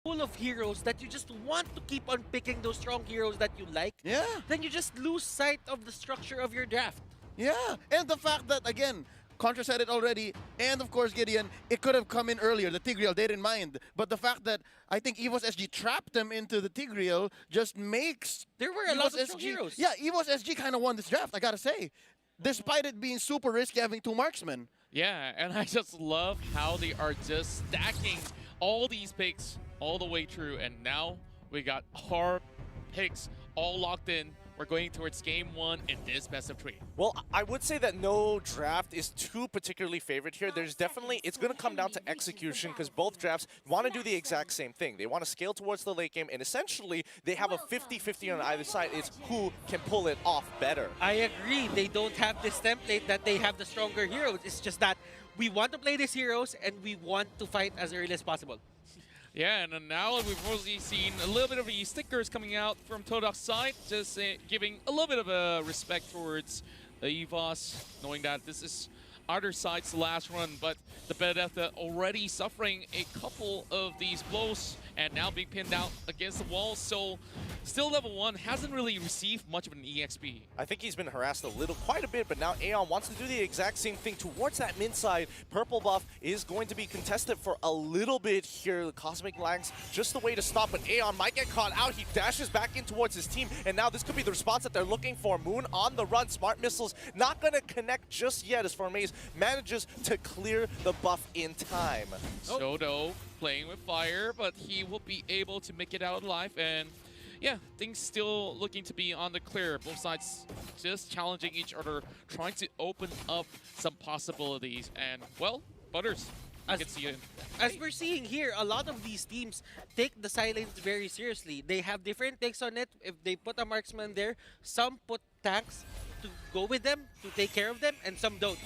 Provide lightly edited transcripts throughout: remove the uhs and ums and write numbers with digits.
full of heroes that you just want to keep on picking those strong heroes that you like, Yeah. then you just lose sight of the structure of your draft. Yeah, and the fact that, again, Contra said it already, and of course Gideon, it could have come in earlier, the Tigreal, they didn't mind. But the fact that I think EVOS SG trapped them into the Tigreal just makes There were a lot of strong heroes. Yeah, EVOS SG kind of won this draft, I gotta say. Despite it being super risky having two marksmen. Yeah, and I just love how they are just stacking all these picks all the way through, and now we got our picks all locked in. We're going towards game one in this best of 3. Well, I would say that no draft is too particularly favored here. There's definitely, it's going to come down to execution because both drafts want to do the exact same thing. They want to scale towards the late game, and essentially they have a 50-50 on either side. It's who can pull it off better. I agree. They don't have this template that they have the stronger heroes. It's just that we want to play these heroes and we want to fight as early as possible. Yeah, and then now we've also seen a little bit of the stickers coming out from Todak's side, just giving a little bit of a respect towards the EVOS, knowing that this is other side's last run, but the Benedetta already suffering a couple of these blows and now being pinned out against the wall, so still level 1, hasn't really received much of an EXP. I think he's been harassed quite a bit, but now Aeon wants to do the exact same thing towards that mid side. Purple buff is going to be contested for a little bit here. The Cosmic Lags just the way to stop, but Aeon might get caught out. He dashes back in towards his team, and now this could be the response that they're looking for. Moon on the run. Smart Missiles not going to connect just yet as Formaze manages to clear the buff in time. Sodo playing with fire, but he will be able to make it out alive, and yeah, things still looking to be on the clear. Both sides just challenging each other, trying to open up some possibilities, and well, Butters, you can see it. As we're seeing here, a lot of these teams take the silence very seriously. They have different takes on it. If they put a marksman there, some put tanks to go with them, to take care of them, and some don't.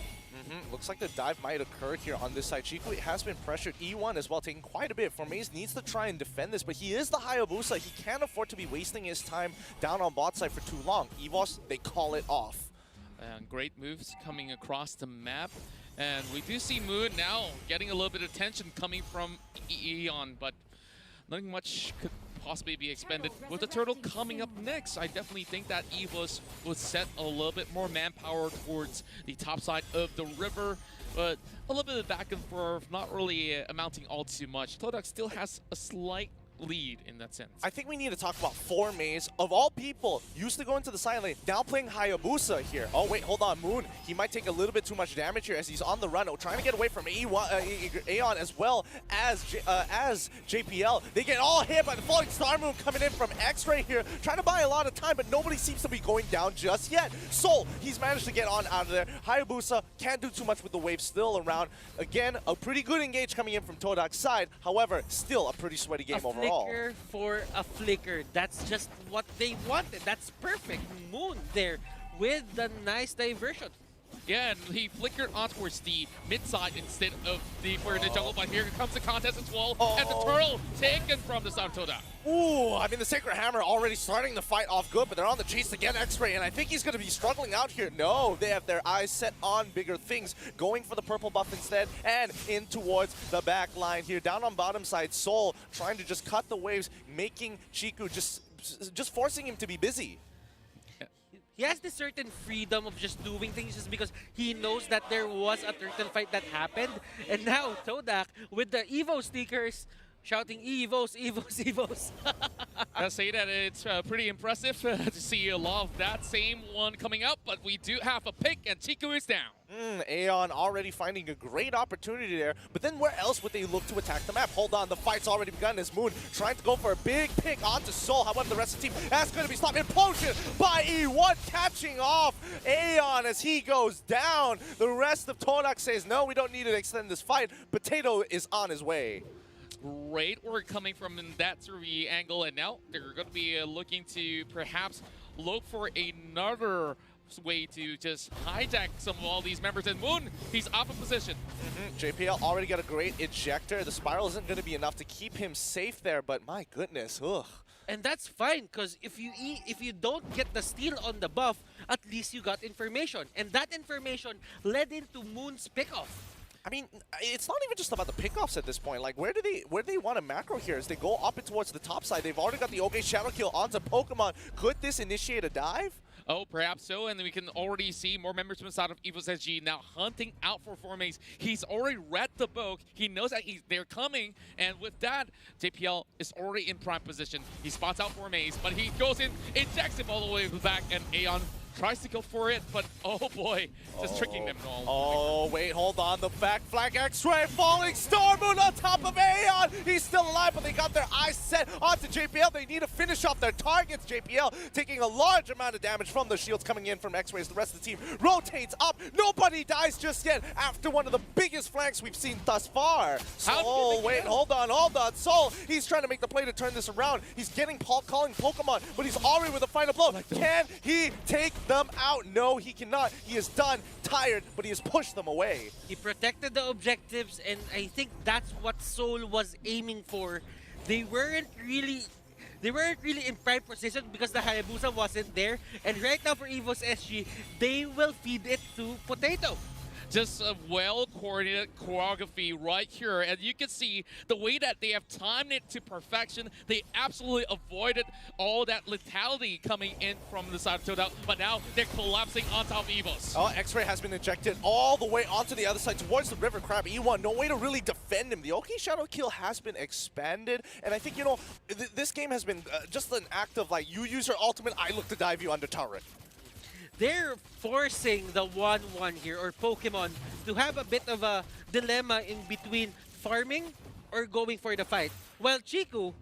Looks like the dive might occur here on this side. Chiku has been pressured. E1 as well, taking quite a bit. Formaze needs to try and defend this, but he is the Hayabusa. He can't afford to be wasting his time down on bot side for too long. EVOS, they call it off. And great moves coming across the map. And we do see Moon now getting a little bit of attention coming from Eon, but nothing much could possibly be expended. With the turtle coming up next, I definitely think that EVOS will set a little bit more manpower towards the top side of the river, but a little bit of back and forth, not really amounting all too much. Todak still has a slight lead in that sense. I think we need to talk about Formaze. Of all people, used to go into the side lane, now playing Hayabusa here. Oh wait, hold on, Moon. He might take a little bit too much damage here as he's on the run. Oh, trying to get away from Aeon as well as JPL. They get all hit by the falling star moon coming in from X-Ray here, trying to buy a lot of time, but nobody seems to be going down just yet. Soul, he's managed to get on out of there. Hayabusa can't do too much with the wave still around. Again, a pretty good engage coming in from Todak's side. However, still a pretty sweaty game overall. Flicker for a flicker. That's just what they wanted. That's perfect. Moon there with the nice diversion. Yeah, and he flickered on towards the mid side instead of deeper in the jungle, but here comes the contest as well, and the turtle taken from the side of Todak. Ooh, I mean, the Sacred Hammer already starting the fight off good, but they're on the chase to get X-Ray, and I think he's going to be struggling out here. No, they have their eyes set on bigger things, going for the purple buff instead, and in towards the back line here. Down on bottom side, Soul trying to just cut the waves, making Chiku just forcing him to be busy. He has this certain freedom of just doing things just because he knows that there was a turtle fight that happened. And now Todak with the EVO stickers shouting EVOS, EVOS, EVOS. I say that it's pretty impressive to see a lot of that same one coming up, but we do have a pick and Chiku is down. Aeon already finding a great opportunity there, but then where else would they look to attack the map? Hold on, the fight's already begun as Moon trying to go for a big pick onto Soul. However, the rest of the team, that's going to be stopped. Implosion by E1, catching off Aeon as he goes down. The rest of Todak says, no, we don't need to extend this fight. Potato is on his way. Great work coming from that sort of angle, and now they're going to be looking to perhaps look for another way to just hijack some of all these members. And Moon, he's off of position. JPL already got a great ejector. The spiral isn't going to be enough to keep him safe there, but my goodness, ugh. And that's fine, because if you don't get the steal on the buff, at least you got information. And that information led into Moon's pickoff. I mean, it's not even just about the pickoffs at this point. Like, where do they want to macro here? As they go up and towards the top side, they've already got the OK Shadow Kill onto Pokemon. Could this initiate a dive? Oh, perhaps so, and then we can already see more members from inside of EVOS SG now hunting out for Formaze. He's already read the book. He knows that they're coming, and with that, JPL is already in prime position. He spots out Formaze, but he goes in, ejects him all the way back, and Aeon tries to go for it, but oh boy, just tricking them all. Oh, wait, hold on. The back flank X-Ray falling Star Moon on top of Aeon. He's still alive, but they got their eyes set onto JPL. They need to finish off their targets. JPL taking a large amount of damage from the shields coming in from X-Rays. The rest of the team rotates up. Nobody dies just yet after one of the biggest flanks we've seen thus far. Soul, wait, hold on. Soul, he's trying to make the play to turn this around. He's getting calling Pokemon, but he's already with a final blow. Can he take them out? No, he cannot. He is done, tired, but he has pushed them away. He protected the objectives, and I think that's what Seoul was aiming for. They weren't really in prime position because the Hayabusa wasn't there. And right now for EVOS SG, they will feed it to Potato. Just a well-coordinated choreography right here, and you can see the way that they have timed it to perfection. They absolutely avoided all that lethality coming in from the side of Todak, but now they're collapsing on top of EVOS. Oh, X-Ray has been ejected all the way onto the other side towards the River Crab. E1, no way to really defend him. The OK Shadow Kill has been expanded, and I think, you know, this game has been just an act of, like, you use your ultimate, I look to dive you under turret. They're forcing the 1-1 here, or Pokemon, to have a bit of a dilemma in between farming or going for the fight. While Chiku,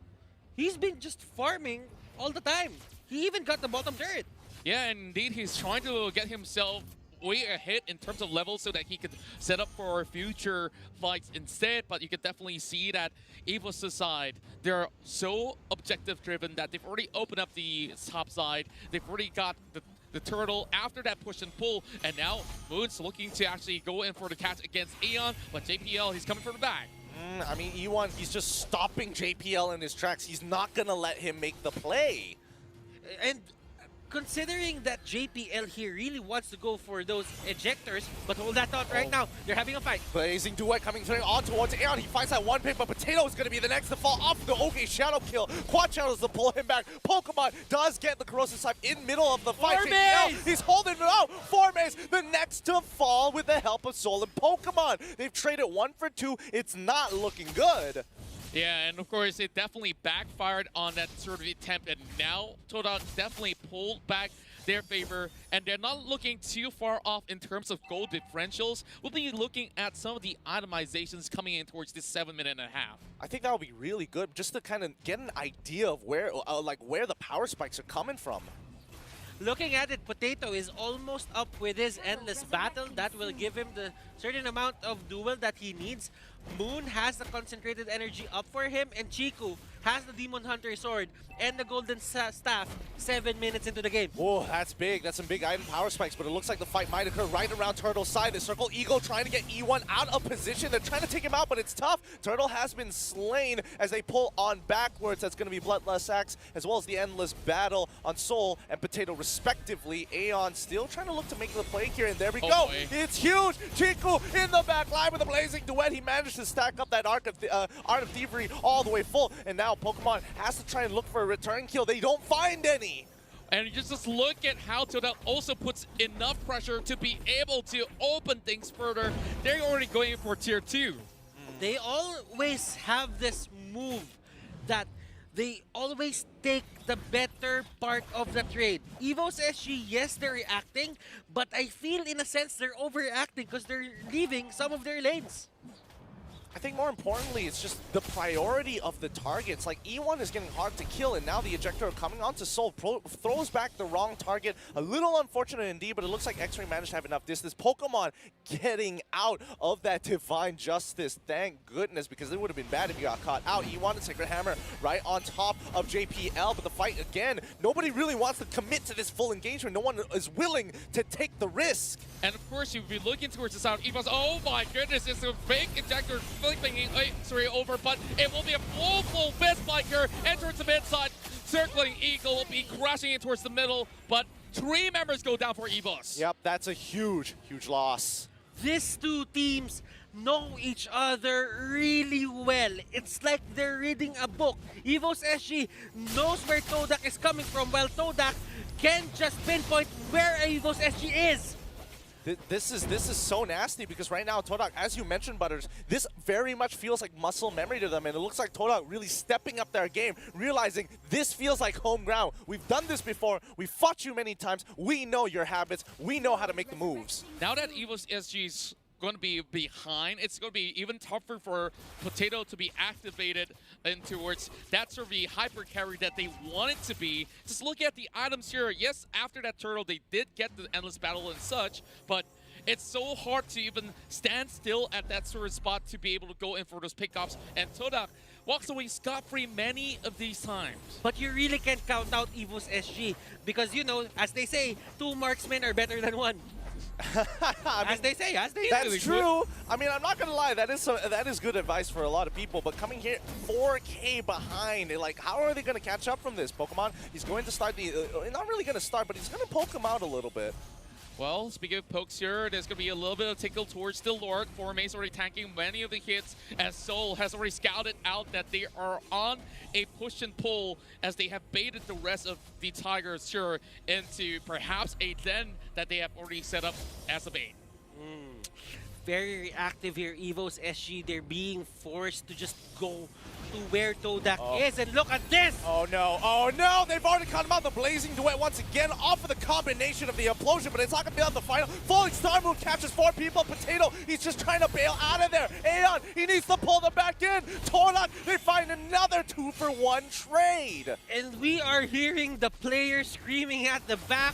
he's been just farming all the time. He even got the bottom turret. Yeah, indeed, he's trying to get himself way ahead in terms of levels so that he could set up for future fights instead, but you can definitely see that EVOS' side, they're so objective-driven that they've already opened up the top side. They've already got the turtle after that push and pull, and now Moon's looking to actually go in for the catch against Aeon, but JPL, he's coming from the back. I mean, E1, he's just stopping JPL in his tracks. He's not going to let him make the play. And considering that JPL here really wants to go for those ejectors, but hold that thought right now. They're having a fight. Blazing Duet coming on towards Aeon. He finds that one pick, but Potato is going to be the next to fall off the OK Shadow Kill. Quad Shadows to pull him back. Pokemon does get the Corrosive Scythe in middle of the fight. JPL, he's holding it out. Formaze, the next to fall with the help of Soul and Pokemon. They've traded 1 for 2. It's not looking good. Yeah, and of course, it definitely backfired on that sort of attempt, and now Todak definitely pulled back their favor, and they're not looking too far off in terms of goal differentials. We'll be looking at some of the itemizations coming in towards this 7.5 minutes. I think that would be really good, just to kind of get an idea of where, where the power spikes are coming from. Looking at it, Potato is almost up with his endless battle. That will give him the certain amount of duel that he needs. Moon has the concentrated energy up for him, and Chiku has the Demon Hunter Sword and the Golden Staff 7 minutes into the game. Oh, that's big. That's some big item power spikes, but it looks like the fight might occur right around Turtle's side. The Circle Eagle trying to get E1 out of position. They're trying to take him out, but it's tough. Turtle has been slain as they pull on backwards. That's going to be Bloodlust Axe, as well as the Endless Battle on Soul and Potato, respectively. Aeon still trying to look to make the play here, and there we go. Boy. It's huge. Chiku in the back line with a Blazing Duet. He managed to stack up that Art of Thievery all the way full, and now Pokemon has to try and look for a return kill. They don't find any. And you just look at how Todak also puts enough pressure to be able to open things further. They're already going for tier 2. They always have this move that they always take the better part of the trade. EVOS SG, yes, they're reacting, but I feel in a sense they're overreacting because they're leaving some of their lanes. I think more importantly, it's just the priority of the targets. Like, E1 is getting hard to kill, and now the ejector coming onto Soul throws back the wrong target. A little unfortunate indeed, but it looks like X-Ray managed to have enough distance. Pokemon getting out of that Divine Justice. Thank goodness, because it would have been bad if you got caught out. E1 and Sacred Hammer right on top of JPL, but the fight again, nobody really wants to commit to this full engagement. No one is willing to take the risk. And of course, you'll be looking towards the side of EVOS. Oh my goodness, it's a fake ejector flipping over, but it will be a full fist biker enters the mid side. Circling Eagle will be crashing in towards the middle, but 3 members go down for EVOS. Yep, that's a huge loss. These two teams know each other really well. It's like they're reading a book. EVOS SG knows where Todak is coming from, while Todak can just pinpoint where EVOS SG is. This is so nasty because right now Todak, as you mentioned, Butters, this very much feels like muscle memory to them, and it looks like Todak really stepping up their game, realizing this feels like home ground. We've done this before, we've fought you many times, we know your habits, we know how to make the moves. Now that EVOS SG's going to be behind, it's going to be even tougher for Potato to be activated and towards that sort of the hyper carry that they want it to be. Just look at the items here. Yes, after that turtle, they did get the endless battle and such, but it's so hard to even stand still at that sort of spot to be able to go in for those pickups. And Todak walks away scot-free many of these times. But you really can't count out EVOS SG because, you know, as they say, 2 marksmen are better than 1. As they say. That's true. I mean, I'm not gonna lie. That is good advice for a lot of people. But coming here 4K behind, like, how are they gonna catch up from this? Pokemon, he's going to start the not really gonna start, but he's gonna poke him out a little bit. Well, speaking of pokes here, there's going to be a little bit of tickle towards the Lord. Formate's already tanking many of the hits, as Soul has already scouted out that they are on a push and pull as they have baited the rest of the Tigers here into perhaps a den that they have already set up as a bait. Very reactive here, EVOS SG. They're being forced to just go to where Todak is, and look at this! Oh no, they've already caught him out. The Blazing Duet once again off of the combination of the implosion, but it's not gonna be on the final. Falling Star Move captures 4 people. Potato, he's just trying to bail out of there. Aeon, he needs to pull them back in. Todak, they find another 2-for-1 trade. And we are hearing the players screaming at the back.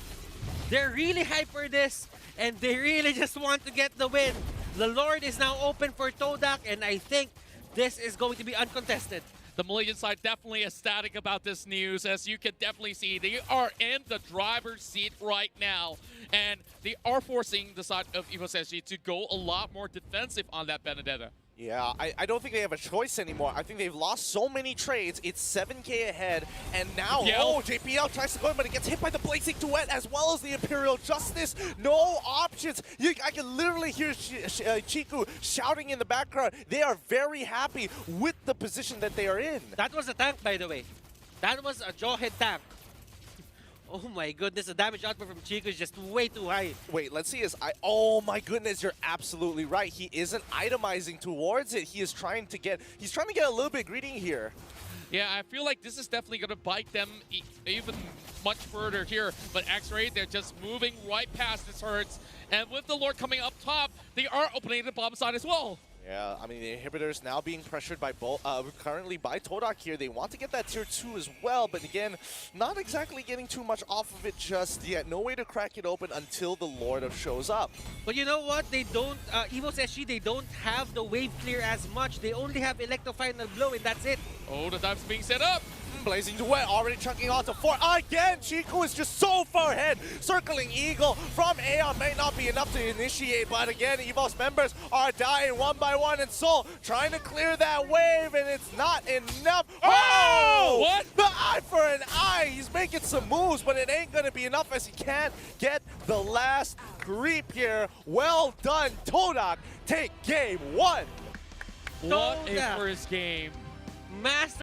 They're really hyped for this, and they really just want to get the win. The Lord is now open for Todak, and I think this is going to be uncontested. The Malaysian side definitely ecstatic about this news, as you can definitely see they are in the driver's seat right now, and they are forcing the side of EVOS SG to go a lot more defensive on that Benedetta. Yeah, I don't think they have a choice anymore. I think they've lost so many trades. It's 7K ahead, and now, JPL tries to go in, but it gets hit by the Blazing Duet as well as the Imperial Justice. No options. I can literally hear Chiku shouting in the background. They are very happy with the position that they are in. That was a tank, by the way. That was a jawhead tank. Oh my goodness, the damage output from Chico is just way too high. Wait, let's see his oh my goodness, you're absolutely right. He isn't itemizing towards it. He's trying to get a little bit greedy here. Yeah, I feel like this is definitely going to bite them even much further here. But X-Ray, they're just moving right past this hurts. And with the Lord coming up top, they are opening the bomb side as well. Yeah, I mean, the inhibitors now being pressured by currently by Todak here. They want to get that tier 2 as well, but again, not exactly getting too much off of it just yet. No way to crack it open until the Lord shows up. But you know what? They don't, EVOS SG, they don't have the wave clear as much. They only have Electro Final Blow, and that's it. Oh, the dive's being set up. Blazing Duet already chunking onto 4. Again, Chico is just so far ahead. Circling Eagle from Aeon may not be enough to initiate, but again, EVOS members are dying one by one, and Soul trying to clear that wave, and it's not enough. Oh! What? The eye for an eye. He's making some moves, but it ain't going to be enough as he can't get the last creep here. Well done, Todak. Take game 1. What a Todak. first game. Master